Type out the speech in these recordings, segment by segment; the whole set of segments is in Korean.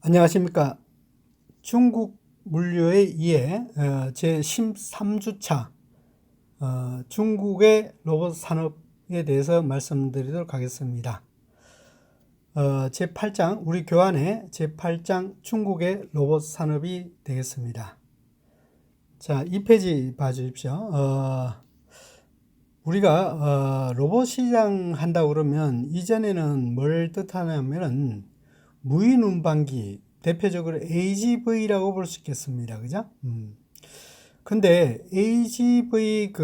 안녕하십니까. 중국 물류에 의해 제 13주차 중국의 로봇 산업에 대해서 말씀드리도록 하겠습니다. 제8장 우리 교환의 제8장 중국의 로봇 산업이 되겠습니다. 자, 2페이지 봐주십시오. 우리가 로봇 시장 한다고 그러면 이전에는 뭘 뜻하냐면은 무인 운반기, 대표적으로 AGV라고 볼 수 있겠습니다. 그죠? 근데 AGV가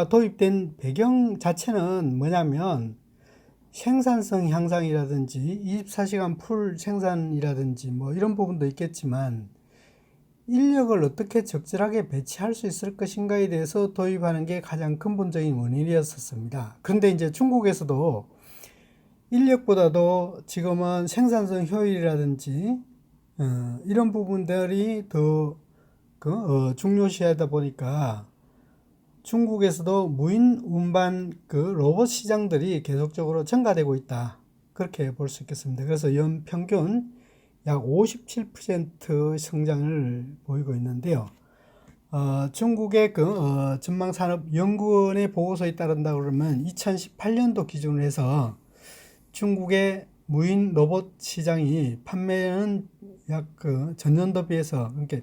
도입된 배경 자체는 뭐냐면 생산성 향상이라든지 24시간 풀 생산이라든지 뭐 이런 부분도 있겠지만 인력을 어떻게 적절하게 배치할 수 있을 것인가에 대해서 도입하는 게 가장 근본적인 원인이었었습니다. 그런데 이제 중국에서도 인력보다도 지금은 생산성 효율이라든지 이런 부분들이 더 중요시하다 보니까 중국에서도 무인 운반 로봇 시장들이 계속적으로 증가되고 있다. 그렇게 볼 수 있겠습니다. 그래서 연평균 약 57% 성장을 보이고 있는데요. 중국의 전망산업연구원의 보고서에 따른다 그러면 2018년도 기준으로 해서 중국의 무인 로봇 시장이 판매는 약 전년도 비해서, 그러니까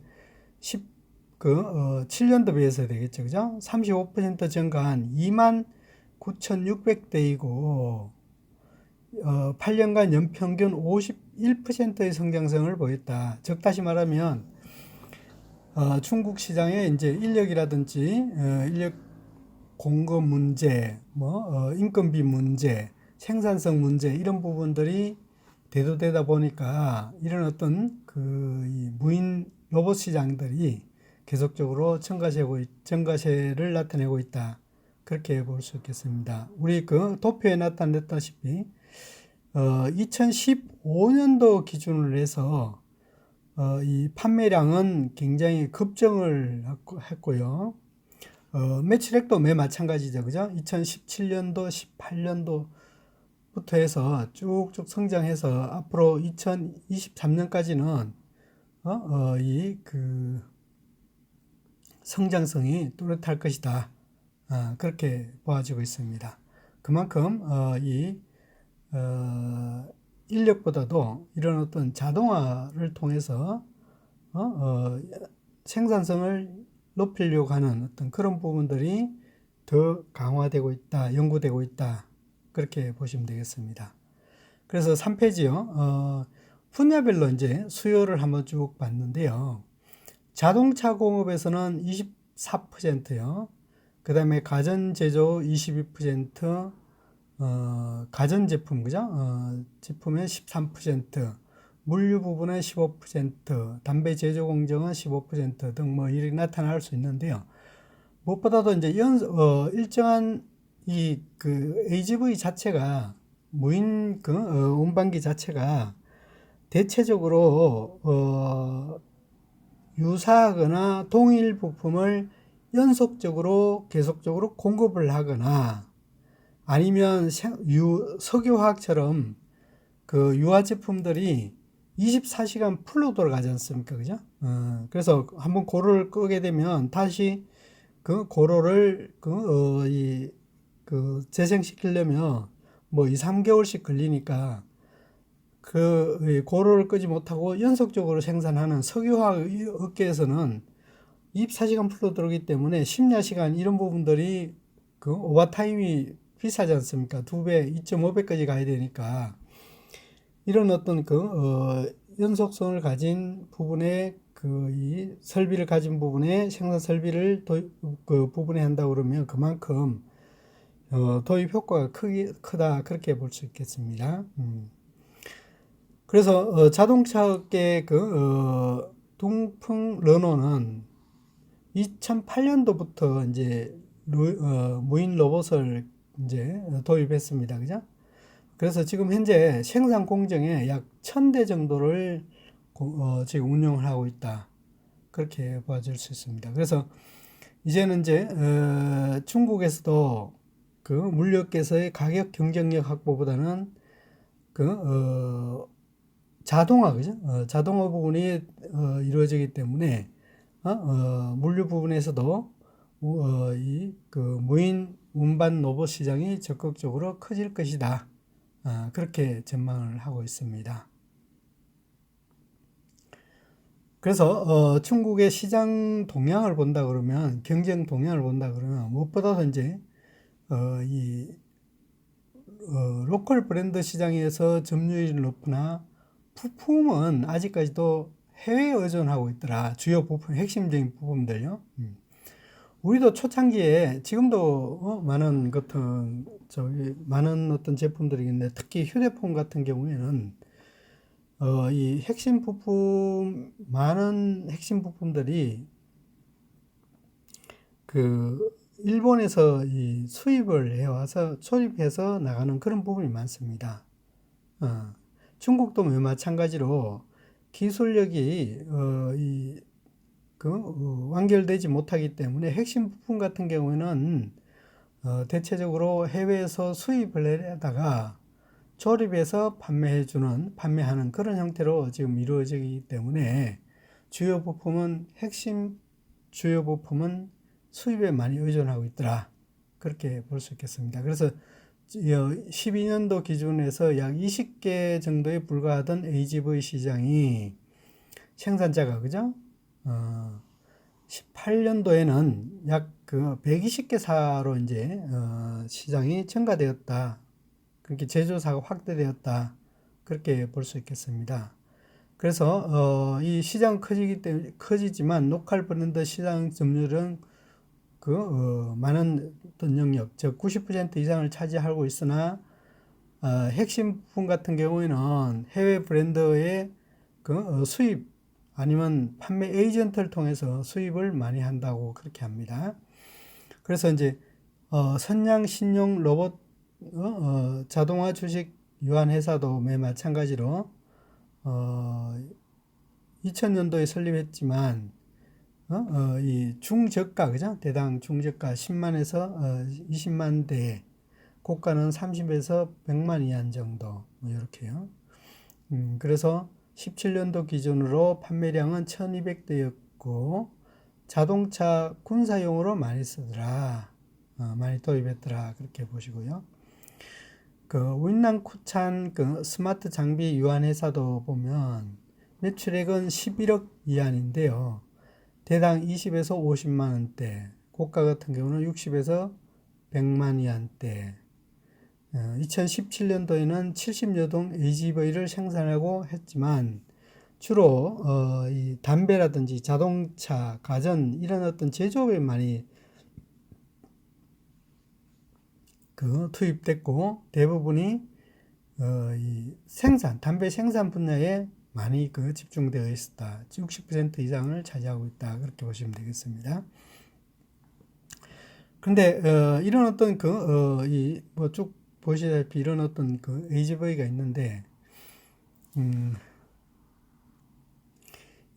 7년도 비해서 되겠죠. 그죠? 35% 증가한 29,600대이고, 8년간 연평균 51%의 성장성을 보였다. 즉, 다시 말하면, 중국 시장에 이제 인력이라든지, 인력 공급 문제, 인건비 문제, 생산성 문제, 이런 부분들이 대두되다 보니까 이런 어떤 이 무인 로봇 시장들이 계속적으로 증가세를 나타내고 있다. 그렇게 볼 수 있겠습니다. 우리 도표에 나타냈다시피 2015년도 기준으로 해서 이 판매량은 굉장히 급증을 했고요. 매출액도 매 마찬가지죠. 그죠? 2017년도, 18년도부터 해서 쭉쭉 성장해서 앞으로 2023년까지는 성장성이 뚜렷할 것이다. 그렇게 보아지고 있습니다. 그만큼 인력보다도 이런 어떤 자동화를 통해서 생산성을 높이려고 하는 어떤 그런 부분들이 더 강화되고 있다, 연구되고 있다. 그렇게 보시면 되겠습니다. 그래서 3페이지요. 분야별로 이제 수요를 한번 쭉 봤는데요. 자동차 공업에서는 24%요. 그 다음에 가전제조 22%, 가전제품, 그죠? 제품의 13%, 물류 부분은 15%, 담배 제조 공정은 15% 등 이렇게 나타날 수 있는데요. 무엇보다도 이제 일정한 AGV 자체가 무인 운반기 자체가 대체적으로 유사하거나 동일 부품을 연속적으로 계속적으로 공급을 하거나 아니면 석유화학처럼 유화 제품들이 24시간 풀로 돌아가지 않습니까? 그죠? 그래서 한번 고로를 끄게 되면 다시 고로를 재생시키려면 2, 3개월씩 걸리니까 고로를 끄지 못하고 연속적으로 생산하는 석유화학 업계에서는 24시간 풀로 들어오기 때문에 심야 시간 이런 부분들이 오버타임이 비싸지 않습니까? 2배, 2.5배까지 가야 되니까 이런 어떤 연속성을 가진 부분에 이 설비를 가진 부분에 생산 설비를 부분에 한다 그러면 그만큼 도입 효과가 크다 그렇게 볼 수 있겠습니다. 그래서 자동차업계 동풍 르노는 2008년도부터 이제 무인 로봇을 이제 도입했습니다. 그죠? 그래서 지금 현재 생산 공정에 약 1000대 정도를 지금 운영을 하고 있다. 그렇게 봐줄 수 있습니다. 그래서 이제는 이제 중국에서도 물류업계에서의 가격 경쟁력 확보보다는 자동화, 그죠? 자동화 부분이 이루어지기 때문에 물류 부분에서도 이 그 무인 운반 로봇 시장이 적극적으로 커질 것이다. 그렇게 전망을 하고 있습니다. 그래서 중국의 시장 동향을 본다 그러면, 경쟁 동향을 본다 그러면 무엇보다도 이제 이 로컬 브랜드 시장에서 점유율이 높으나 부품은 아직까지도 해외에 의존하고 있더라. 주요 부품, 핵심적인 부품들요. 우리도 초창기에 지금도 많은 많은 어떤 제품들이 있는데, 특히 휴대폰 같은 경우에는 이 핵심 부품, 많은 핵심 부품들이 그 일본에서 이 수입을 해와서 조립해서 나가는 그런 부분이 많습니다. 중국도 마찬가지로 기술력이 완결되지 못하기 때문에 핵심 부품 같은 경우에는 대체적으로 해외에서 수입을 해다가 조립해서 판매하는 그런 형태로 지금 이루어지기 때문에 핵심 주요 부품은 수입에 많이 의존하고 있더라. 그렇게 볼 수 있겠습니다. 그래서 12년도 기준에서 약 20개 정도에 불과하던 AGV 시장이 생산자가, 그죠? 18년도에는 약 120개사로 이제 시장이 증가되었다. 그렇게 제조사가 확대되었다. 그렇게 볼 수 있겠습니다. 그래서 이 시장 커지지만 로컬 브랜드 시장 점유율은 많은 어떤 영역, 즉 90% 이상을 차지하고 있으나 핵심 부품 같은 경우에는 해외 브랜드의 수입 아니면 판매 에이전트를 통해서 수입을 많이 한다고 그렇게 합니다. 그래서 이제 선양 신용 로봇 자동화 주식 유한 회사도 마찬가지로 2000년도에 설립했지만 이 중저가, 그죠? 대당 중저가 10만에서 20만 대, 고가는 30에서 100만 위안 정도, 이렇게요. 그래서 17년도 기준으로 판매량은 1200대였고 자동차 군사용으로 많이 쓰더라. 많이 도입했더라. 그렇게 보시고요. 윈난쿠찬 스마트 장비 유한 회사도 보면 매출액은 11억 위안인데요. 대당 20에서 50만 원대, 고가 같은 경우는 60에서 100만 위안대. 2017년도에는 70여 동 AGV를 생산하고 했지만 주로 이 담배라든지 자동차, 가전 이런 어떤 제조업에 많이 투입됐고 대부분이 이 담배 생산 분야에 많이 집중되어 있었다. 60% 이상을 차지하고 있다. 그렇게 보시면 되겠습니다. 근데 이런 어떤 쭉 보시다시피 이런 어떤 AGV가 있는데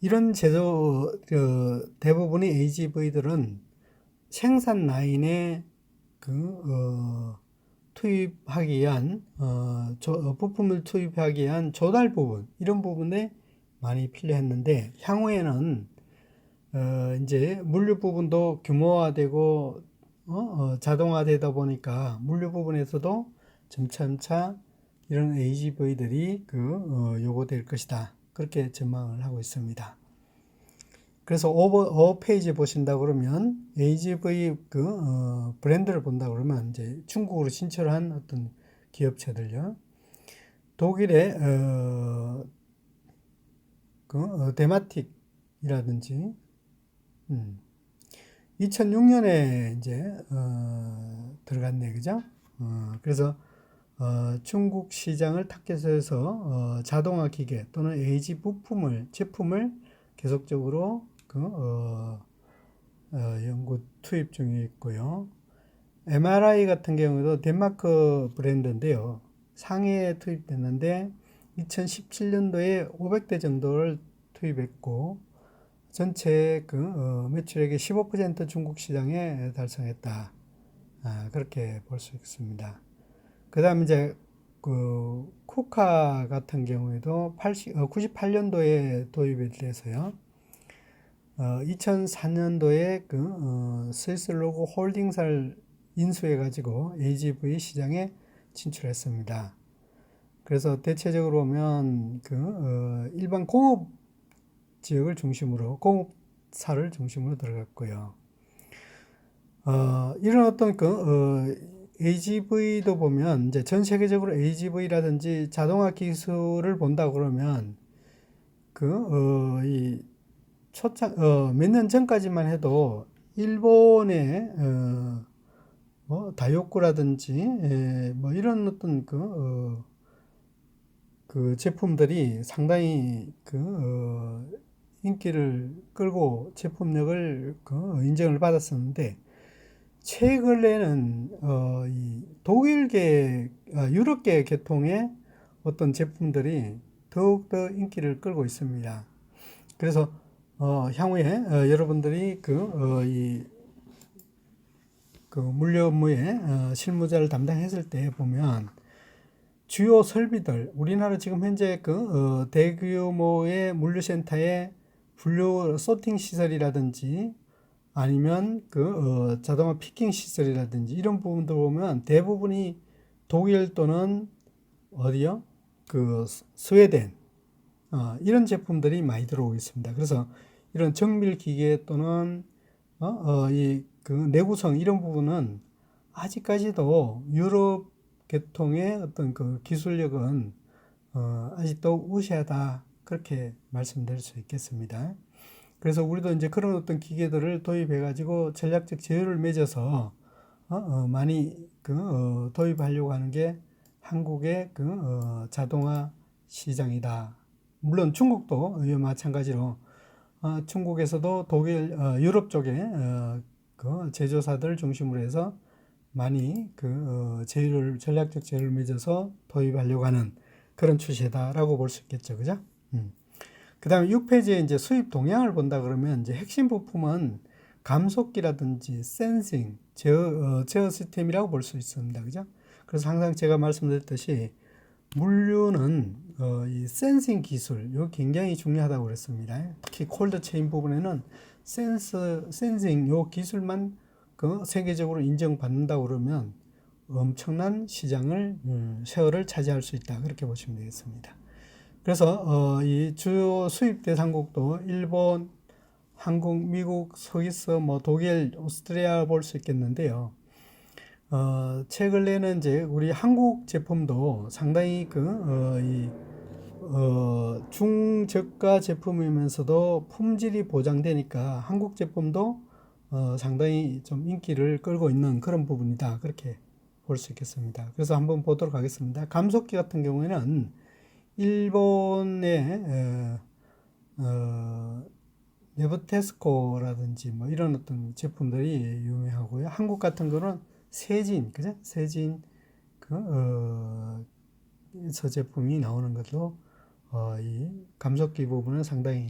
이런 대부분의 AGV들은 생산 라인에 투입하기 위한 부품을 투입하기 위한 조달 부분, 이런 부분에 많이 필요했는데 향후에는 이제 물류 부분도 규모화되고 자동화되다 보니까 물류 부분에서도 점차 이런 AGV들이 요구될 것이다. 그렇게 전망을 하고 있습니다. 그래서 5페이지 보신다 그러면 AGV 브랜드를 본다 그러면 이제 중국으로 진출한 어떤 기업체들요. 독일의 데마틱이라든지 2006년에 이제 들어갔네, 그죠? 그래서 중국 시장을 타겟해서 자동화 기계 또는 AG 제품을 계속적으로 연구 투입 중에 있고요. MRI 같은 경우도 덴마크 브랜드인데요. 상해에 투입됐는데 2017년도에 500대 정도를 투입했고 전체 매출액의 15% 중국 시장에 달성했다. 그렇게 볼 수 있습니다. 그 다음 이제 쿠카 같은 경우에도 98년도에 도입이 돼서요. 2004년도에 스위스 로고 홀딩사를 인수해가지고 AGV 시장에 진출했습니다. 그래서 대체적으로 보면 일반 공업 지역을 중심으로 공업사를 중심으로 들어갔고요. 이런 어떤 AGV도 보면 이제 전 세계적으로 AGV라든지 자동화 기술을 본다 그러면 이 몇 년 전까지만 해도 일본의 다이오쿠라든지 뭐 이런 어떤 그 제품들이 상당히 인기를 끌고 제품력을 인정을 받았었는데 최근에는 이 독일계, 유럽계 계통의 어떤 제품들이 더욱더 인기를 끌고 있습니다. 그래서 향후에 여러분들이 물류 업무에 실무자를 담당했을 때 보면 주요 설비들, 우리나라 지금 현재 대규모의 물류센터의 분류 소팅 시설이라든지 아니면 자동화 피킹 시설이라든지 이런 부분들 보면 대부분이 독일 또는 어디요? 스웨덴 이런 제품들이 많이 들어오고 있습니다. 그래서 이런 정밀 기계 또는 내구성 이런 부분은 아직까지도 유럽 계통의 어떤 기술력은 아직도 우세하다 그렇게 말씀드릴 수 있겠습니다. 그래서 우리도 이제 그런 어떤 기계들을 도입해 가지고 전략적 제휴를 맺어서 많이 도입하려고 하는 게 한국의 자동화 시장이다. 물론 중국도 이와 마찬가지로 중국에서도 독일, 유럽 쪽에 제조사들 중심으로 해서 많이 전략적 제휴를 맺어서 도입하려고 하는 그런 추세다라고 볼 수 있겠죠, 그죠? 그 다음에 6페이지에 이제 수입 동향을 본다 그러면 이제 핵심 부품은 감속기라든지 센싱, 제어 시스템이라고 볼 수 있습니다, 그죠? 그래서 항상 제가 말씀드렸듯이 물류는 이 센싱 기술, 이거 굉장히 중요하다고 그랬습니다. 특히 콜드 체인 부분에는 센싱 요 기술만 세계적으로 인정받는다고 그러면 엄청난 시장을 쉐어를 차지할 수 있다 그렇게 보시면 되겠습니다. 그래서 이 주요 수입 대상국도 일본, 한국, 미국, 스위스, 뭐 독일, 오스트리아 볼 수 있겠는데요. 최근에는 이제 우리 한국 제품도 상당히 중저가 제품이면서도 품질이 보장되니까 한국 제품도 상당히 좀 인기를 끌고 있는 그런 부분이다. 그렇게 볼 수 있겠습니다. 그래서 한번 보도록 하겠습니다. 감속기 같은 경우에는 일본의 네브테스코라든지 뭐 이런 어떤 제품들이 유명하고요. 한국 같은 거는 세진, 그죠? 세진 저 제품이 나오는 것도 이 감속기 부분은 상당히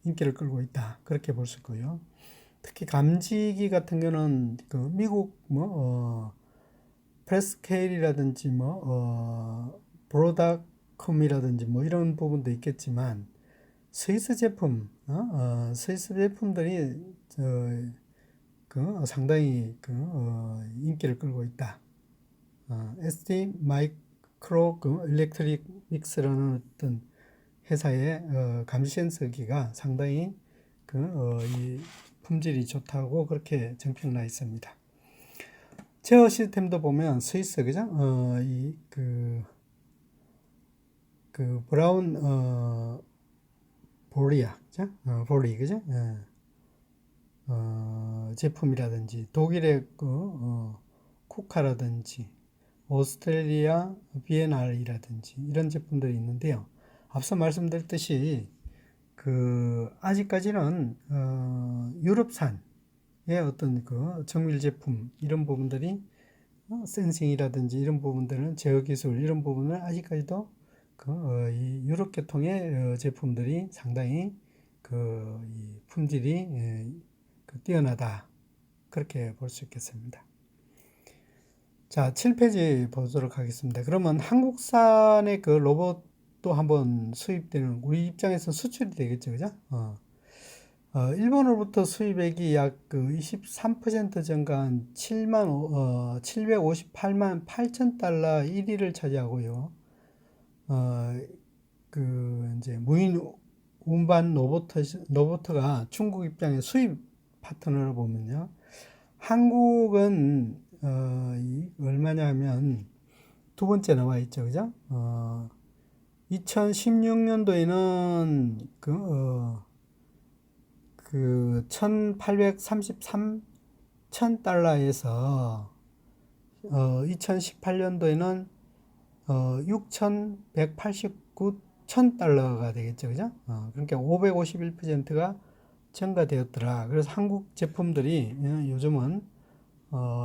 인기를 끌고 있다. 그렇게 볼 수 있고요. 특히 감지기 같은 경우는 미국 프레스케일이라든지 브로다컴이라든지 뭐 이런 부분도 있겠지만 스위스 제품, 스위스 제품들이 상당히 인기를 끌고 있다. ST 마이크로 일렉트릭믹스라는 어떤 회사의 감지 센서기가 상당히 이 품질이 좋다고 그렇게 정평 나 있습니다. 제어 시스템도 보면 스위스 그죠? 브라운 보리아 그죠? 보리 그죠? 제품이라든지 독일의 쿠카라든지 오스트레일리아 비엔알이라든지 이런 제품들이 있는데요. 앞서 말씀드렸듯이 아직까지는 유럽산의 어떤 정밀 제품 이런 부분들이 센싱이라든지 이런 부분들은 제어 기술 이런 부분을 아직까지도 이 유럽 계통의 제품들이 상당히 이 품질이 뛰어나다 그렇게 볼 수 있겠습니다. 자, 7페이지 보도록 하겠습니다. 그러면 한국산의 그 로봇도 한번 수입되는, 우리 입장에서 수출이 되겠죠, 그죠? 일본으로부터 수입액이 약 그 23% 증가한 758만 8천 달러 1위를 차지하고요. 어, 이제 무인 운반 로봇가 중국 입장의 수입 파트너를 보면요. 한국은 얼마냐면 두 번째 나와 있죠, 그죠? 2016년도에는 그 1833천 달러에서 2018년도에는 6,189천 달러가 되겠죠, 그죠? 그러니까 551%가 증가되었더라. 그래서 한국 제품들이 요즘은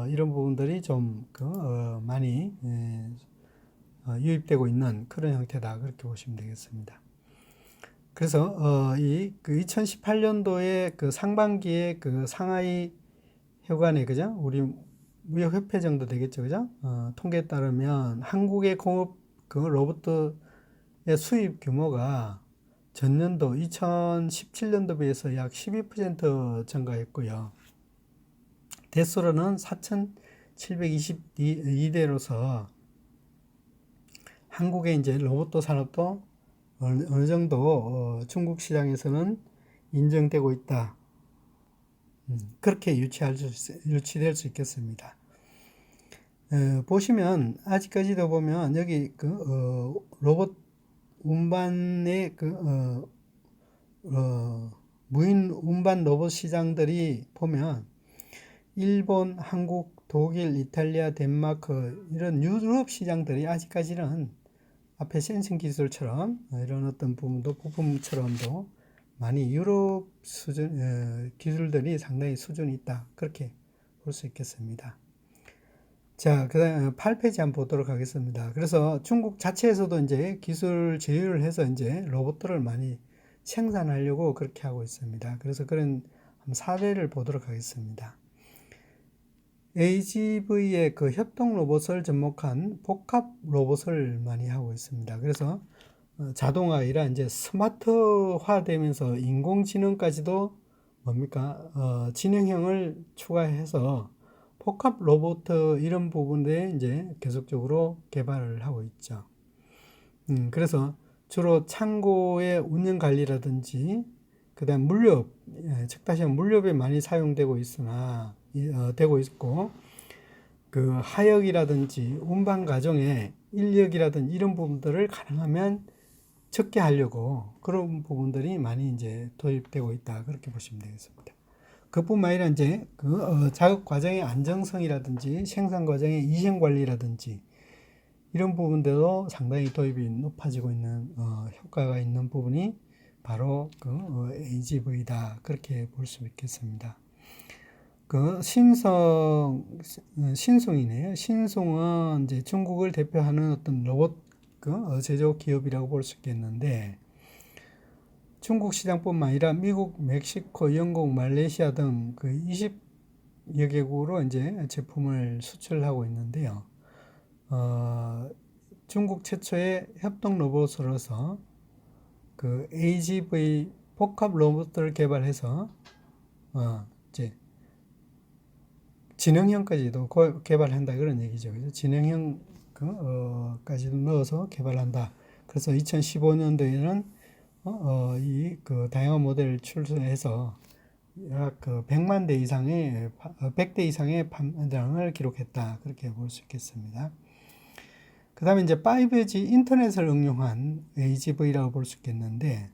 이런 부분들이 좀 많이 유입되고 있는 그런 형태다. 그렇게 보시면 되겠습니다. 그래서 그 2018년도에 그 상반기에 그 상하이 회관에 그죠? 우리 무역협회 정도 되겠죠, 그죠? 통계에 따르면 한국의 공업 그 로봇의 수입 규모가 전년도 2017년도 비해서 약 12% 증가했고요. 대수로는 4,722대로서 한국의 이제 로봇 산업도 어느 정도 중국 시장에서는 인정되고 있다. 그렇게 유치될 수 있겠습니다. 보시면 아직까지도 보면 여기 로봇 운반의 무인 운반 로봇 시장들이 보면 일본, 한국, 독일, 이탈리아, 덴마크 이런 유럽 시장들이 아직까지는 앞에 센싱 기술처럼 이런 어떤 부품처럼도 많이 유럽 수준 기술들이 상당히 수준이 있다. 그렇게 볼 수 있겠습니다. 자, 그다음 8페이지 한번 보도록 하겠습니다. 그래서 중국 자체에서도 이제 기술 제휴를 해서 이제 로봇들을 많이 생산하려고 그렇게 하고 있습니다. 그래서 그런 사례를 보도록 하겠습니다. AGV의 그 협동 로봇을 접목한 복합 로봇을 많이 하고 있습니다. 그래서 자동화 아니라 이제 스마트화 되면서 인공지능까지도 뭡니까? 지능형을 추가해서 복합 로봇 이런 부분에 이제 계속적으로 개발을 하고 있죠. 그래서 주로 창고의 운영 관리라든지 그다음 물류, 즉 다시 말하면 물류에 많이 사용되고 있으나 되고 있고 그 하역이라든지 운반 과정에 인력이라든지 이런 부분들을 가능하면 적게 하려고 그런 부분들이 많이 이제 도입되고 있다. 그렇게 보시면 되겠습니다. 그뿐만 아니라 이제 작업 과정의 안정성이라든지 생산 과정의 이행 관리라든지 이런 부분들도 상당히 도입이 높아지고 있는 효과가 있는 부분이 바로 AGV다. 그렇게 볼 수 있겠습니다. 신송이네요. 신송은 이제 중국을 대표하는 어떤 로봇 제조 기업이라고 볼 수 있겠는데, 중국 시장뿐만 아니라 미국, 멕시코, 영국, 말레이시아 등 20여 개국으로 이제 제품을 수출하고 있는데요. 중국 최초의 협동 로봇으로서 AGV 복합 로봇을 개발해서 이제 지능형까지도 개발한다 그런 얘기죠. 그래서 지능형 까지도 넣어서 개발한다. 그래서 2015년도에는 이 다양한 모델을 출시해서 약 100만 대 이상의 100대 이상의 판매량을 기록했다. 그렇게 볼 수 있겠습니다. 그 다음에 이제 5G 인터넷을 응용한 AGV라고 볼 수 있겠는데,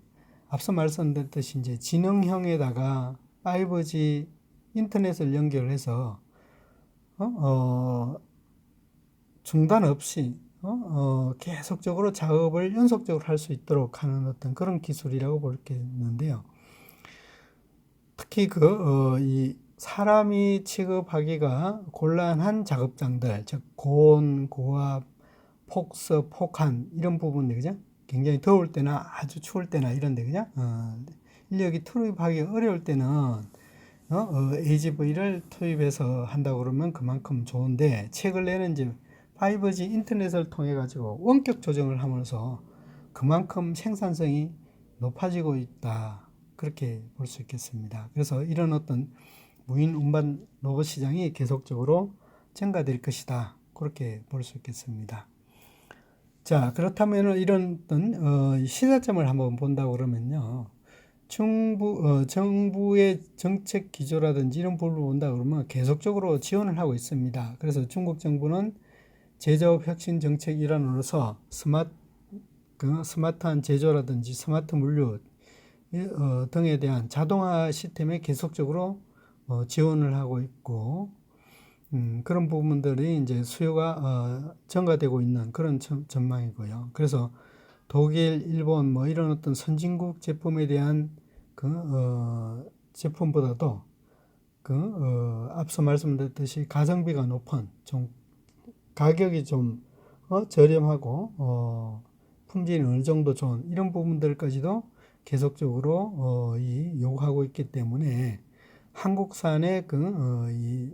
앞서 말씀드렸듯이 이제 지능형에다가 5G 인터넷을 연결해서 중단 없이 계속적으로 작업을 연속적으로 할 수 있도록 하는 어떤 그런 기술이라고 볼 게 있는데요. 특히 이 사람이 취급하기가 곤란한 작업장들, 즉 고온, 고압, 폭스, 폭한 이런 부분들, 그죠? 굉장히 더울 때나 아주 추울 때나 이런 데, 그죠? 인력이 투입하기 어려울 때는 AGV를 투입해서 한다고 그러면 그만큼 좋은데, 최근에는 이제 5G 인터넷을 통해 가지고 원격 조정을 하면서 그만큼 생산성이 높아지고 있다. 그렇게 볼 수 있겠습니다. 그래서 이런 어떤 무인 운반 로봇 시장이 계속적으로 증가될 것이다. 그렇게 볼 수 있겠습니다. 자, 그렇다면 이런 어떤 시사점을 한번 본다고 그러면요. 정부의 정책 기조라든지 이런 부분을 본다 그러면 계속적으로 지원을 하고 있습니다. 그래서 중국 정부는 제조업 혁신 정책 일환으로서 스마트한 제조라든지 스마트 물류 등에 대한 자동화 시스템에 계속적으로 지원을 하고 있고, 그런 부분들이 이제 수요가 증가되고 있는 그런 전망이고요. 그래서 독일, 일본 뭐 이런 어떤 선진국 제품에 대한 제품보다도 앞서 말씀드렸듯이 가성비가 높은 좀 가격이 좀 저렴하고 품질이 어느 정도 좋은 이런 부분들까지도 계속적으로 요구하고 있기 때문에 한국산의 이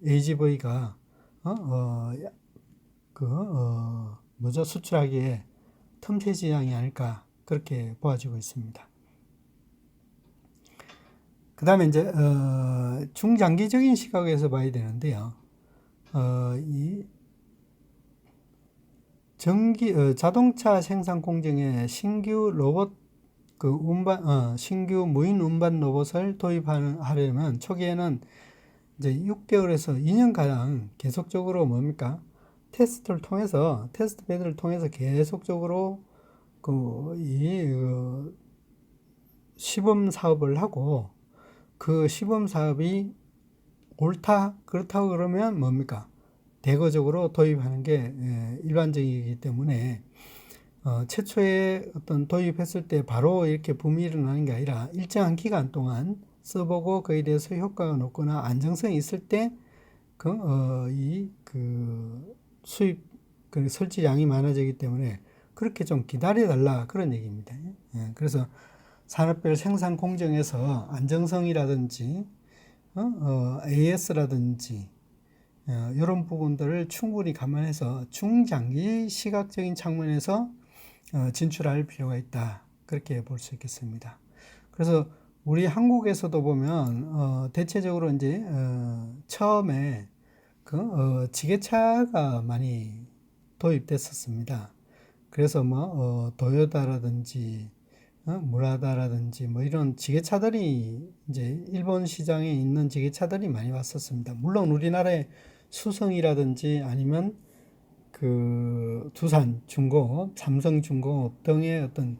AGV가 수출하기에 틈새 시장이 아닐까 그렇게 보아지고 있습니다. 그 다음에 이제 중장기적인 시각에서 봐야 되는데요. 이 자동차 생산 공정에 신규 로봇 신규 무인 운반 로봇을 도입하려면 초기에는 이제 6개월에서 2년가량 계속적으로 테스트 베드를 통해서 계속적으로 시범 사업을 하고, 그 시범 사업이 옳다 그렇다고 그러면 대거적으로 도입하는 게 일반적이기 때문에 최초에 어떤 도입했을 때 바로 이렇게 붐이 일어나는 게 아니라 일정한 기간 동안 써보고 그에 대해서 효과가 높거나 안정성이 있을 때 수입 설치량이 많아지기 때문에 그렇게 좀 기다려달라 그런 얘기입니다. 그래서 산업별 생산 공정에서 안정성이라든지 AS라든지 이런 부분들을 충분히 감안해서 중장기 시각적인 측면에서 진출할 필요가 있다. 그렇게 볼 수 있겠습니다. 그래서 우리 한국에서도 보면 대체적으로 이제 처음에 지게차가 많이 도입됐었습니다. 그래서 도요타라든지 무라다라든지 이런 지게차들이 이제 일본 시장에 있는 지게차들이 많이 왔었습니다. 물론 우리나라의 수성이라든지 아니면 두산 중공업, 삼성 중공업 등의 어떤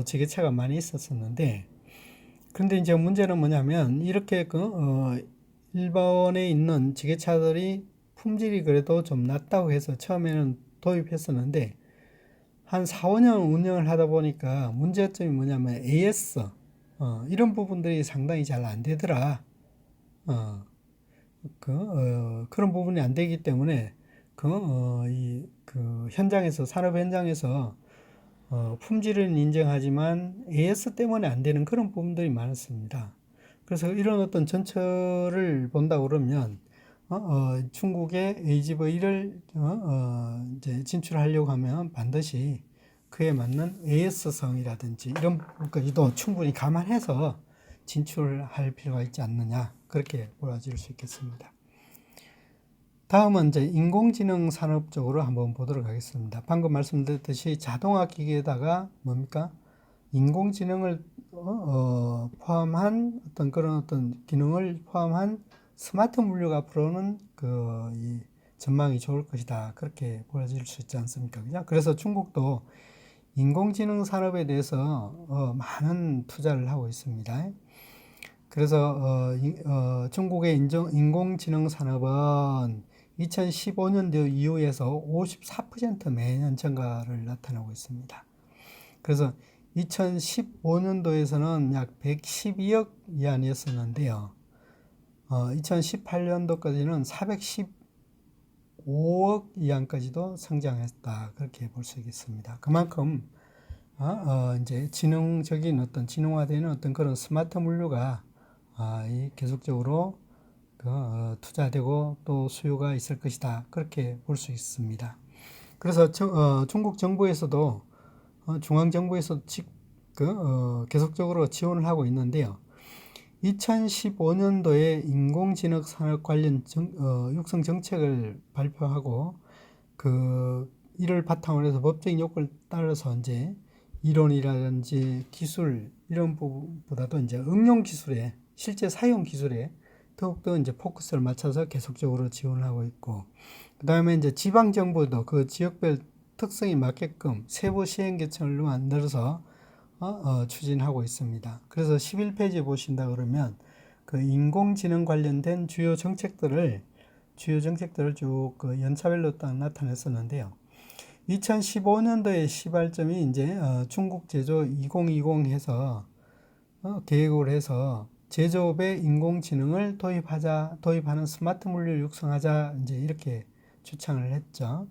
지게차가 많이 있었었는데, 근데 이제 문제는 뭐냐면 이렇게 일본에 있는 지게차들이 품질이 그래도 좀 낮다고 해서 처음에는 도입했었는데 한 4, 5년 운영을 하다 보니까 문제점이 뭐냐면 AS 이런 부분들이 상당히 잘 안 되더라. 그런 부분이 안 되기 때문에 현장에서 산업 현장에서 품질은 인정하지만 AS 때문에 안 되는 그런 부분들이 많았습니다. 그래서 이런 어떤 전철을 본다 그러면 중국의 AGV를 이제 진출하려고 하면 반드시 그에 맞는 AS성이라든지 이런 부분까지도 충분히 감안해서 진출할 필요가 있지 않느냐 그렇게 보여질 수 있겠습니다. 다음은 이제 인공지능 산업 쪽으로 한번 보도록 하겠습니다. 방금 말씀드렸듯이 자동화 기계에다가 인공지능을 포함한 그런 어떤 기능을 포함한 스마트 물류가 앞으로는 이 전망이 좋을 것이다. 그렇게 보여질 수 있지 않습니까? 그죠? 그래서 중국도 인공지능 산업에 대해서 많은 투자를 하고 있습니다. 그래서 중국의 인공지능 산업은 2015년도 이후에서 54% 매년 증가를 나타나고 있습니다. 그래서 2015년도에서는 약 112억 위안이었었는데요. 2018년도까지는 415억 위안까지도 성장했다. 그렇게 볼 수 있겠습니다. 그만큼 이제 진화되는 어떤 그런 스마트 물류가 이 계속적으로 투자되고 또 수요가 있을 것이다. 그렇게 볼 수 있습니다. 그래서 중국 정부에서도 중앙정부에서 계속적으로 지원을 하고 있는데요. 2015년도에 인공지능 산업 관련 육성 정책을 발표하고 이를 바탕으로 해서 법적인 요건을 따라서 이제 이론이라든지 기술 이런 부분보다도 이제 응용 기술에 실제 사용 기술에 더욱더 이제 포커스를 맞춰서 계속적으로 지원을 하고 있고, 그 다음에 이제 지방 정부도 그 지역별 특성에 맞게끔 세부 시행계획을 만들어서 추진하고 있습니다. 그래서 11페이지에 보신다 그러면 그 인공지능 관련된 주요 정책들을 쭉 연차별로 딱 나타냈었는데요. 2015년도의 시발점이 이제 중국 제조 2020 해서 계획을 해서 제조업에 인공지능을 도입하는 스마트 물류를 육성하자 이제 이렇게 주창을 했죠.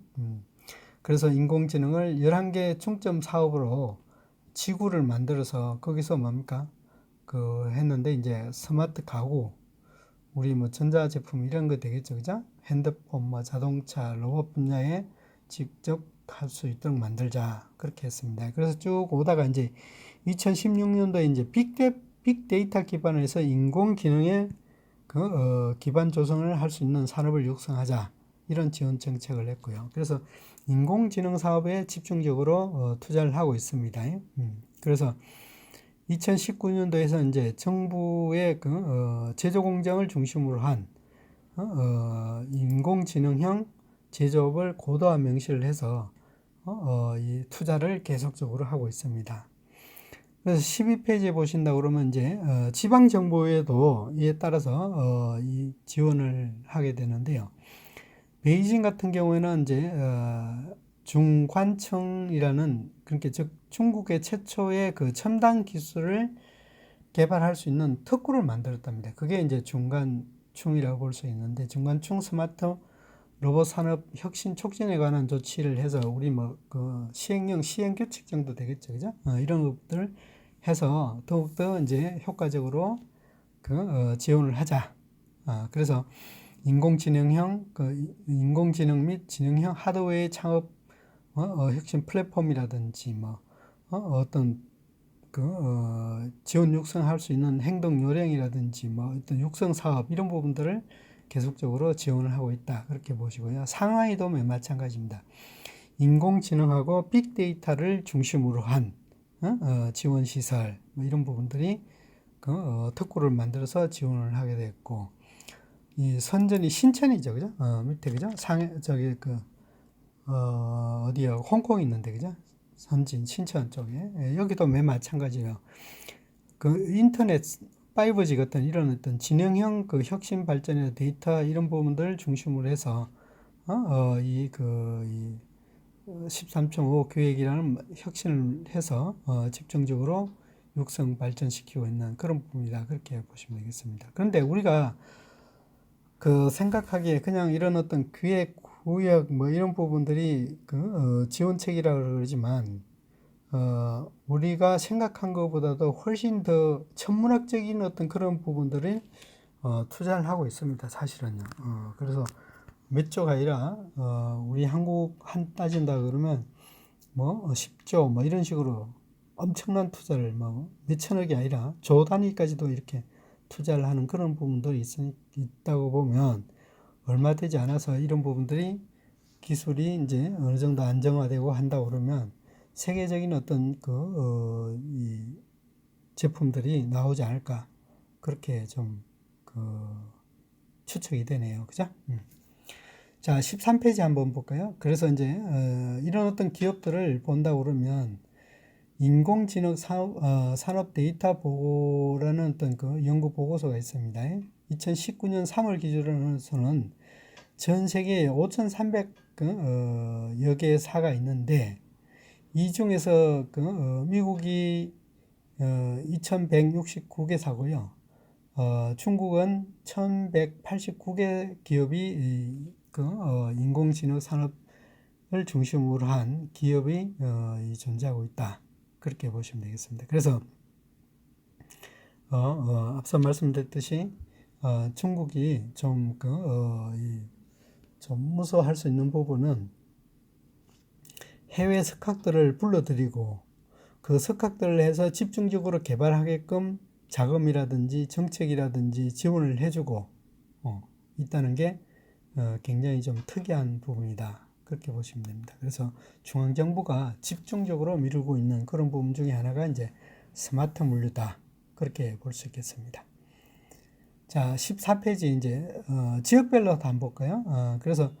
그래서 인공지능을 11개 중점 사업으로 지구를 만들어서 거기서 뭡니까? 했는데 이제 스마트 가구, 우리 뭐 전자제품 이런 거 되겠죠. 그죠? 핸드폰, 뭐 자동차, 로봇 분야에 직접 할 수 있도록 만들자. 그렇게 했습니다. 그래서 쭉 오다가 이제 2016년도에 이제 빅데이터 기반을 해서 인공지능의 기반 조성을 할 수 있는 산업을 육성하자. 이런 지원 정책을 했고요. 그래서 인공지능 사업에 집중적으로 투자를 하고 있습니다. 그래서 2019년도에서 이제 정부의 제조 공장을 중심으로 한 인공지능형 제조업을 고도화 명시를 해서 이 투자를 계속적으로 하고 있습니다. 그래서 12페이지에 보신다 그러면 이제 지방 정부에도 이에 따라서 이 지원을 하게 되는데요. 베이징 같은 경우에는 이제 중관청이라는, 그러니까 즉 중국의 최초의 그 첨단 기술을 개발할 수 있는 특구를 만들었답니다. 그게 이제 중관청이라고 볼 수 있는데, 중관청 스마트 로봇 산업 혁신 촉진에 관한 조치를 해서 우리 시행 규칙 정도 되겠죠, 그죠? 이런 것들 해서 더욱더 이제 효과적으로 지원을 하자. 그래서 인공지능 및 지능형 하드웨어 창업 혁신 플랫폼이라든지 어떤 지원 육성할 수 있는 행동 요령이라든지 어떤 육성 사업 이런 부분들을 계속적으로 지원을 하고 있다. 그렇게 보시고요. 상하이도 마찬가지입니다. 인공지능하고 빅데이터를 중심으로 한 지원 시설 이런 부분들이 특구를 만들어서 지원을 하게 됐고, 이 선전이 신천이죠, 그죠? 밑에 그죠? 어디야? 홍콩 있는데 그죠? 선진 신천 쪽에 여기도 마찬가지예요. 인터넷 5G 같은 이런 어떤 지능형 혁신 발전이나 데이터 이런 부분들을 중심으로 해서 이 13.5 계획이라는 혁신을 해서 집중적으로 육성 발전시키고 있는 그런 부분이다. 그렇게 보시면 되겠습니다. 그런데 우리가 생각하기에 그냥 이런 어떤 기획, 구역 이런 부분들이 지원책이라고 그러지만 우리가 생각한 것보다도 훨씬 더 천문학적인 어떤 그런 부분들을 투자를 하고 있습니다. 사실은요. 그래서 몇 조가 아니라 우리 한국 따진다 그러면 10조 이런 식으로 엄청난 투자를 몇천억이 아니라 조 단위까지도 이렇게 투자를 하는 그런 부분들이 있다고 보면 얼마 되지 않아서 이런 부분들이 기술이 이제 어느 정도 안정화되고 한다고 그러면 세계적인 어떤 이 제품들이 나오지 않을까, 그렇게 좀 추측이 되네요. 그죠? 자, 13페이지 한번 볼까요? 그래서 이제 이런 어떤 기업들을 본다 그러면 인공지능 산업 데이터 보고라는 어떤 연구 보고서가 있습니다. 2019년 3월 기준으로서는 전 세계에 5,300여 개의 사가 있는데, 이 중에서 미국이 2,169개 사고요. 중국은 1,189개 기업이 인공지능 산업을 중심으로 한 기업이 존재하고 있다. 그렇게 보시면 되겠습니다. 그래서 앞서 말씀드렸듯이 중국이 좀 좀 무서워할 수 있는 부분은 해외 석학들을 불러들이고 그 석학들을 해서 집중적으로 개발하게끔 자금이라든지 정책이라든지 지원을 해주고 있다는 게 굉장히 좀 특이한 부분이다. 그렇게 보시면 됩니다. 그래서 중앙정부가 집중적으로 미루고 있는 그런 부분 중에 하나가 이제 스마트 물류다. 그렇게 볼 수 있겠습니다. 자, 14페이지 이제 지역별로 한번 볼까요? 그래서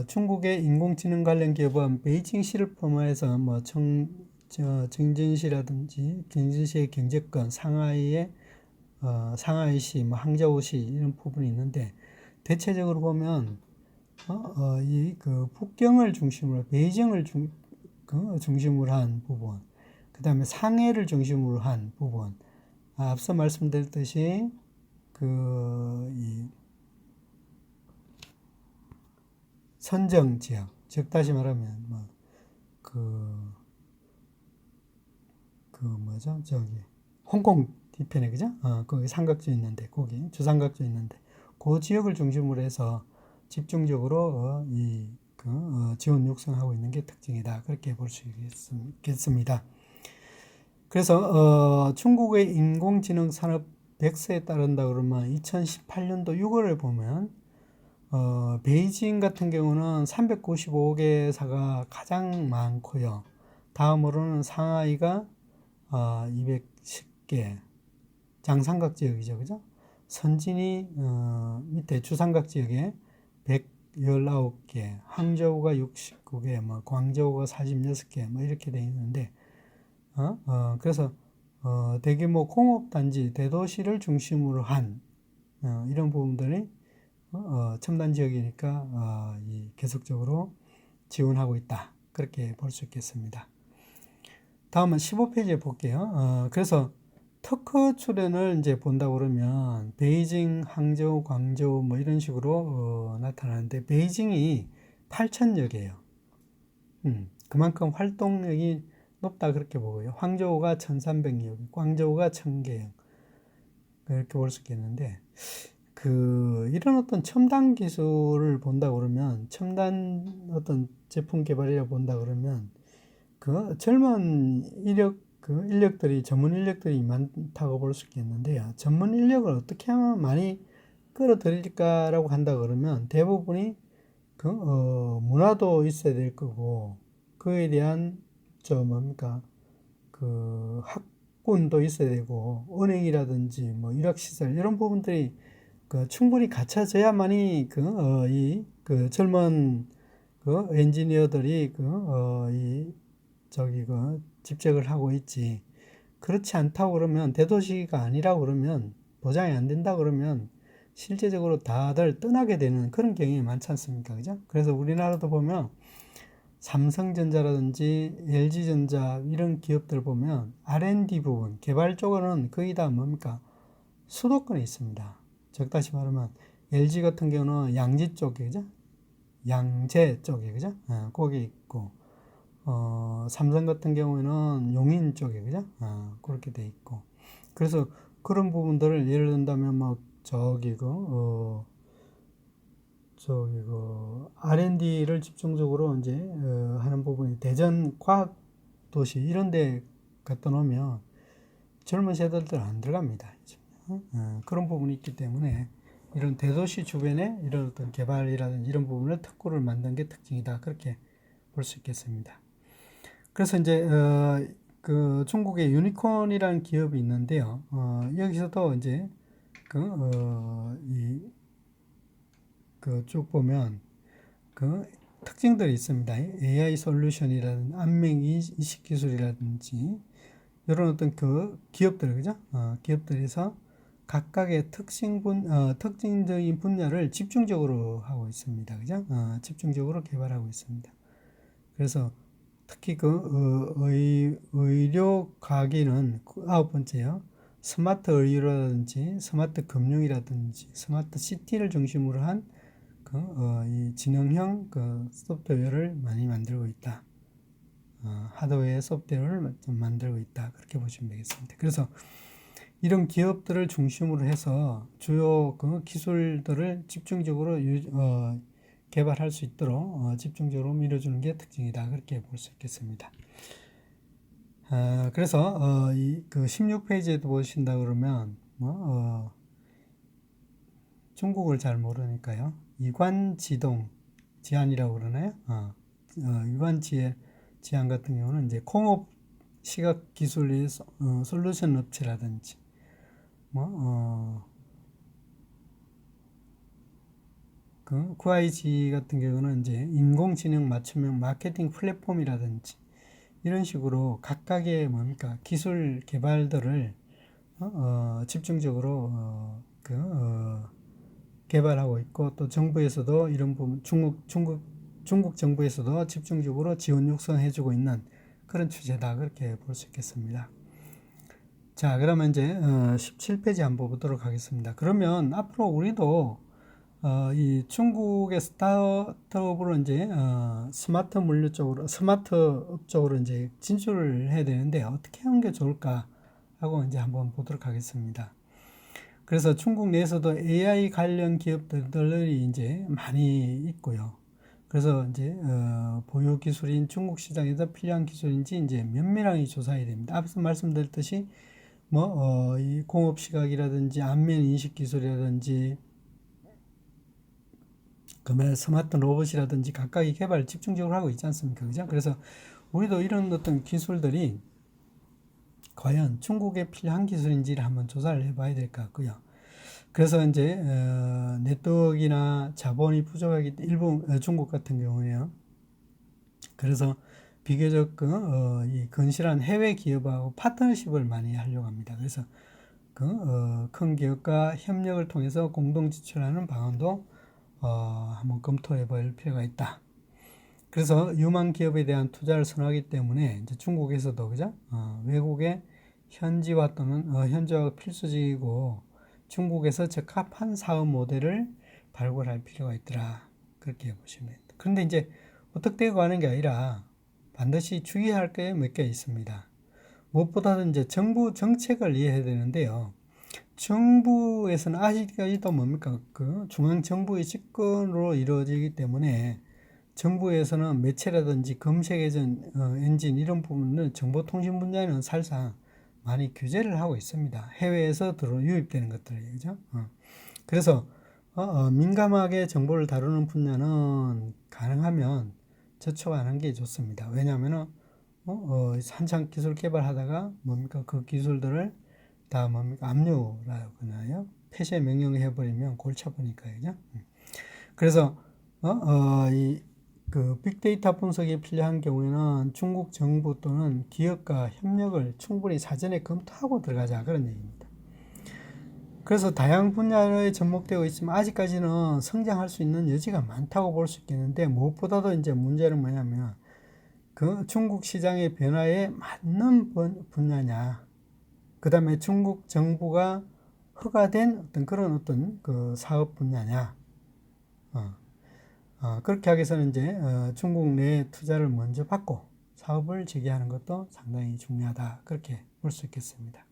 중국의 인공지능 관련 기업은 베이징시를 포함해서 뭐 정진시라든지 경진시의 경제권, 상하이시, 뭐 항저우시 이런 부분이 있는데 대체적으로 보면 이 북경을 중심으로 베이징을 중심으로 한 부분, 그 다음에 상해를 중심으로 한 부분, 앞서 말씀드렸듯이 이 선정 지역, 즉 다시 말하면 뭐죠? 저기 홍콩 뒤편에 그죠? 거기 삼각주 있는데 거기 주삼각주 있는데 그 지역을 중심으로 해서 집중적으로 지원 육성하고 있는 게 특징이다. 그렇게 볼 수 있겠습니다. 그래서 중국의 인공지능 산업 백서에 따른다 그러면 2018년도 6월을 보면 베이징 같은 경우는 395개사가 가장 많고요. 다음으로는 상하이가 210개, 장삼각 지역이죠, 그죠? 선진이 밑에 주삼각 지역에 119개, 항저우가 69개, 뭐 광저우가 46개, 뭐 이렇게 돼 있는데, 그래서 대규모 공업단지, 대도시를 중심으로 한 이런 부분들이 첨단 지역이니까 계속적으로 지원하고 있다. 그렇게 볼 수 있겠습니다. 다음은 15페이지에 볼게요. 그래서 특허 출연을 이제 본다 그러면 베이징, 항저우, 광저우 뭐 이런 식으로 나타나는데 베이징이 8,000여 개예요. 그만큼 활동력이 높다 그렇게 보고요. 항저우가 1,300여 개, 광저우가 1,000개 그렇게 볼 수 있겠는데 이런 어떤 첨단 기술을 본다 그러면 첨단 어떤 제품 개발이라 본다 그러면 젊은 인력들이 전문 인력들이 많다고 볼 수 있겠는데요. 전문 인력을 어떻게 하면 많이 끌어들일까라고 한다 그러면 대부분이 문화도 있어야 될 거고 그에 대한 학군도 있어야 되고 은행이라든지 뭐 유학시설 이런 부분들이 충분히 갖춰져야만이 젊은 엔지니어들이 집적을 하고 있지. 그렇지 않다고 그러면 대도시가 아니라고 그러면 보장이 안 된다 그러면 실제적으로 다들 떠나게 되는 그런 경향이 많지 않습니까? 그죠? 그래서 우리나라도 보면 삼성전자라든지 LG전자 이런 기업들 보면 R&D 부분, 개발 쪽으로는 거의 다 뭡니까? 수도권에 있습니다. 즉 다시 말하면 LG 같은 경우는 양지 쪽에 그죠? 양재 쪽에 그죠? 거기 있고 삼성 같은 경우에는 용인 쪽에 그죠? 그렇게 돼 있고 그래서 그런 부분들을 예를 든다면 막 R&D를 집중적으로 이제 하는 부분이 대전 과학 도시 이런 데 갖다 놓으면 젊은 세대들 안 들어갑니다. 그런 부분이 있기 때문에 이런 대도시 주변에 이런 어떤 개발이라든지 이런 부분을 특구를 만든 게 특징이다. 그렇게 볼 수 있겠습니다. 그래서 이제 중국의 유니콘이라는 기업이 있는데요. 여기서도 이제 쭉 보면 특징들이 있습니다. AI 솔루션이라든지 안면 인식 기술이라든지 이런 어떤 기업들 그죠? 기업들에서 각각의 특징적인 분야를 집중적으로 하고 있습니다. 그죠? 집중적으로 개발하고 있습니다. 그래서 특히 의료 과기는 9번째요. 스마트 의료라든지 스마트 금융이라든지 스마트 시티를 중심으로 한 이 지능형 소프트웨어를 많이 만들고 있다. 하드웨어 소프트웨어를 좀 만들고 있다. 그렇게 보시면 되겠습니다. 그래서 이런 기업들을 중심으로 해서 주요 그 기술들을 집중적으로 개발할 수 있도록 집중적으로 밀어주는 게 특징이다. 그렇게 볼 수 있겠습니다. 그래서 그 16페이지에도 보신다 그러면 중국을 잘 모르니까요. 이관지동 지안이라고 그러나요? 이관지안 같은 경우는 이제 공업 시각 기술 솔루션 업체라든지 그 QIG 같은 경우는 이제 인공지능 맞춤형 마케팅 플랫폼이라든지 이런 식으로 각각의 뭡니까 기술 개발들을 집중적으로 개발하고 있고 또 정부에서도 이런 부분 중국 정부에서도 집중적으로 지원 육성해주고 있는 그런 추세다 그렇게 볼 수 있겠습니다. 자, 그러면 이제 17페이지 한번 보도록 하겠습니다. 그러면 앞으로 우리도 이 중국의 스타트업으로 이제 스마트 물류 쪽으로 스마트업 쪽으로 이제 진출을 해야 되는데 어떻게 하는 게 좋을까 하고 이제 한번 보도록 하겠습니다. 그래서 중국 내에서도 AI 관련 기업들이 이제 많이 있고요. 그래서 이제 보유 기술인 중국 시장에서 필요한 기술인지 이제 면밀하게 조사해야 됩니다. 앞서 말씀드렸듯이 이 공업 시각이라든지 안면 인식 기술이라든지 그러면 스마트 로봇이라든지 각각의 개발을 집중적으로 하고 있지 않습니까? 그죠? 그래서 우리도 이런 어떤 기술들이 과연 중국에 필요한 기술인지를 한번 조사를 해봐야 될 것 같고요. 그래서 이제 네트워크나 자본이 부족하기 때문에 중국 같은 경우에요. 그래서 비교적 이 건실한 해외 기업하고 파트너십을 많이 하려고 합니다. 그래서 큰 기업과 협력을 통해서 공동 지출하는 방안도 한번 검토해 볼 필요가 있다. 그래서 유망 기업에 대한 투자를 선호하기 때문에 이제 중국에서도 그죠? 외국의 현지화 또는 현지화가 필수적이고 중국에서 적합한 사업 모델을 발굴할 필요가 있더라. 그렇게 보시면 됩니다. 그런데 이제 어떻게 되고 하는 게 아니라 반드시 주의할 게 몇 개 있습니다. 무엇보다도 이제 정부 정책을 이해해야 되는데요. 정부에서는 아직까지도 뭡니까? 그 중앙 정부의 집권으로 이루어지기 때문에 정부에서는 매체라든지 검색 엔진 이런 부분은 정보통신 분야에는 사실상 많이 규제를 하고 있습니다. 해외에서 유입되는 것들, 그죠? 그래서 민감하게 정보를 다루는 분야는 가능하면 저촉하는 게 좋습니다. 왜냐하면은 한창 기술 개발하다가 뭡니까 그 기술들을 다 뭡니까 압류라고 그러나요? 폐쇄 명령해버리면 골치 아프니까요, 그죠? 그래서 그 빅데이터 분석이 필요한 경우에는 중국 정부 또는 기업과 협력을 충분히 사전에 검토하고 들어가자 그런 얘기입니다. 그래서 다양한 분야에 접목되어 있지만 아직까지는 성장할 수 있는 여지가 많다고 볼 수 있겠는데 무엇보다도 이제 문제는 뭐냐면 그 중국 시장의 변화에 맞는 분야냐, 그 다음에 중국 정부가 허가된 어떤 그 사업 분야냐, 그렇게 하기 위해서는 이제 중국 내 투자를 먼저 받고 사업을 재개하는 것도 상당히 중요하다 그렇게 볼 수 있겠습니다.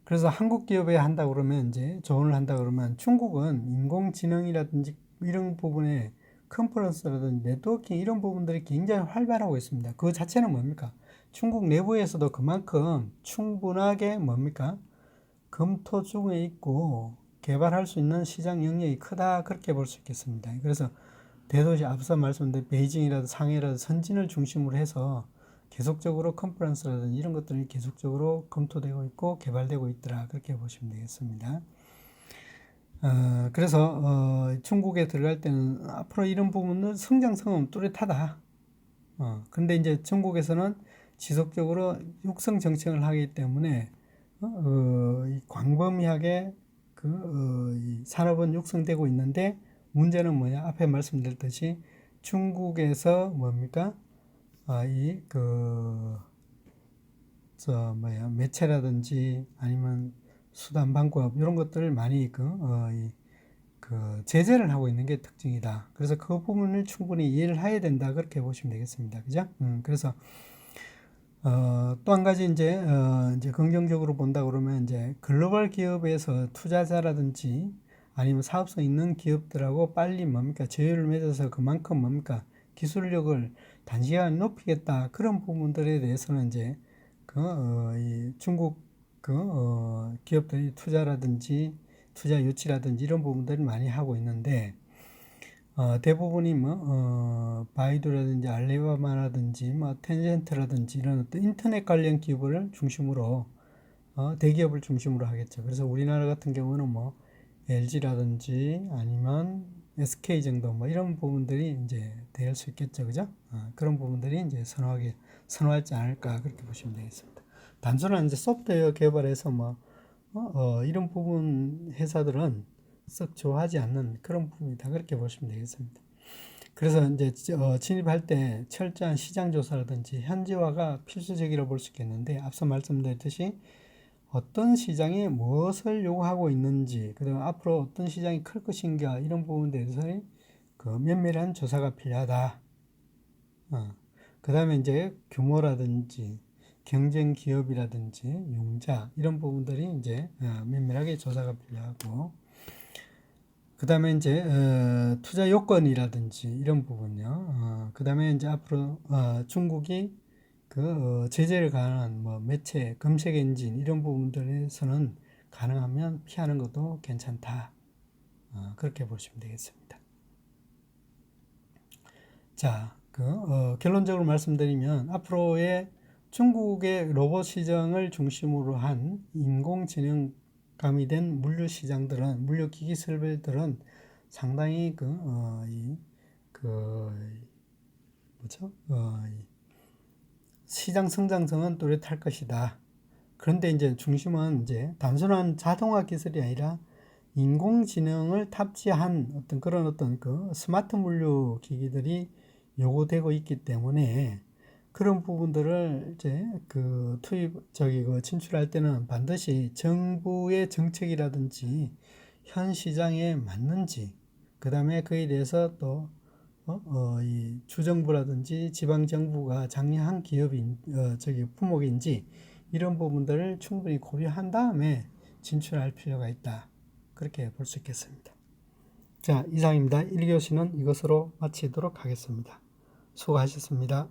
그래서 한국 기업에 한다 그러면 이제 조언을 한다 그러면 중국은 인공지능이라든지 이런 부분에 컨퍼런스라든지 네트워킹 이런 부분들이 굉장히 활발하고 있습니다. 그 자체는 뭡니까? 중국 내부에서도 그만큼 충분하게 뭡니까? 검토 중에 있고 개발할 수 있는 시장 영역이 크다 그렇게 볼 수 있겠습니다. 그래서 대도시 앞서 말씀드린 베이징이라도 상해라도 선진을 중심으로 해서 계속적으로 컨퍼런스라든지 이런 것들이 계속적으로 검토되고 있고 개발되고 있더라 그렇게 보시면 되겠습니다. 그래서 중국에 들어갈 때는 앞으로 이런 부분은 성장성은 뚜렷하다. 근데 이제 중국에서는 지속적으로 육성 정책을 하기 때문에 광범위하게 이 산업은 육성되고 있는데 문제는 뭐냐? 앞에 말씀드렸듯이 중국에서 뭡니까? 매체라든지 아니면 수단 방법 이런 것들을 많이 제재를 하고 있는 게 특징이다. 그래서 그 부분을 충분히 이해를 해야 된다. 그렇게 보시면 되겠습니다. 그죠? 그래서 또 한 가지 이제 긍정적으로 본다 그러면 이제 글로벌 기업에서 투자자라든지 아니면 사업성 있는 기업들하고 빨리 뭡니까 제휴를 맺어서 그만큼 뭡니까 기술력을 단시간에 높이겠다 그런 부분들에 대해서는 이제 이 중국 기업들이 투자라든지 투자 유치라든지 이런 부분들을 많이 하고 있는데 대부분이 바이두라든지 알리바바라든지 텐센트라든지 이런 어떤 인터넷 관련 기업을 중심으로 대기업을 중심으로 하겠죠. 그래서 우리나라 같은 경우는 LG라든지 아니면 SK 정도 이런 부분들이 이제 될 수 있겠죠. 그죠? 그런 부분들이 이제 선호하지 않을까 그렇게 보시면 되겠습니다. 단순한 이제 소프트웨어 개발에서 이런 부분 회사들은 썩 좋아하지 않는 그런 부분이다. 그렇게 보시면 되겠습니다. 그래서 이제 진입할 때 철저한 시장 조사라든지 현지화가 필수적이라고 볼 수 있겠는데 앞서 말씀드렸듯이 어떤 시장이 무엇을 요구하고 있는지 그다음에 앞으로 어떤 시장이 클 것인가 이런 부분에 대해서 면밀한 조사가 필요하다. 그 다음에 이제 규모라든지 경쟁 기업이라든지 융자 이런 부분들이 이제 면밀하게 조사가 필요하고 그 다음에 이제 투자 요건이라든지 이런 부분요. 그 다음에 이제 앞으로 중국이 제재를 가한 매체, 검색 엔진 이런 부분들에서는 가능하면 피하는 것도 괜찮다. 그렇게 보시면 되겠습니다. 자, 결론적으로 말씀드리면 앞으로의 중국의 로봇 시장을 중심으로 한 인공지능 가미된 물류 시장들은 물류 기기 설비들은 상당히 뭐죠? 시장 성장성은 뚜렷할 것이다. 그런데 이제 중심은 이제 단순한 자동화 기술이 아니라 인공지능을 탑재한 그런 스마트 물류 기기들이 요구되고 있기 때문에 그런 부분들을 이제 진출할 때는 반드시 정부의 정책이라든지 현 시장에 맞는지, 그 다음에 그에 대해서 또 이 주정부라든지 지방정부가 장려한 품목인지 이런 부분들을 충분히 고려한 다음에 진출할 필요가 있다. 그렇게 볼 수 있겠습니다. 자, 이상입니다. 1교시는 이것으로 마치도록 하겠습니다. 수고하셨습니다.